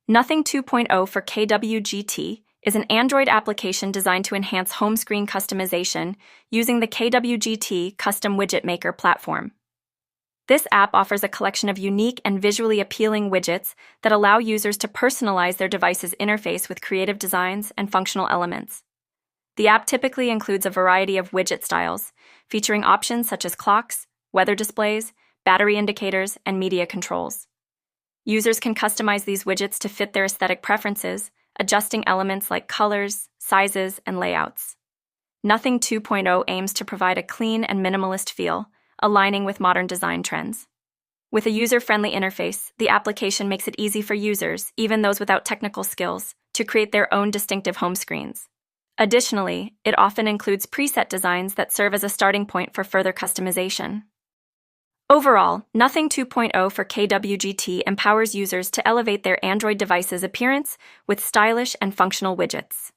Nothing 2.0 for KWGT is an Android application designed to enhance home screen customization using the KWGT Custom Widget Maker platform. This app offers a collection of unique and visually appealing widgets that allow users to personalize their device's interface with creative designs and functional elements. The app typically includes a variety of widget styles, featuring options such as clocks, weather displays, battery indicators, and media controls. Users can customize these widgets to fit their aesthetic preferences, adjusting elements like colors, sizes, and layouts. Nothing 2.0 aims to provide a clean and minimalist feel, aligning with modern design trends. With a user-friendly interface, the application makes it easy for users, even those without technical skills, to create their own distinctive home screens. Additionally, it often includes preset designs that serve as a starting point for further customization. Overall, Nothing 2.0 for KWGT empowers users to elevate their Android device's appearance with stylish and functional widgets.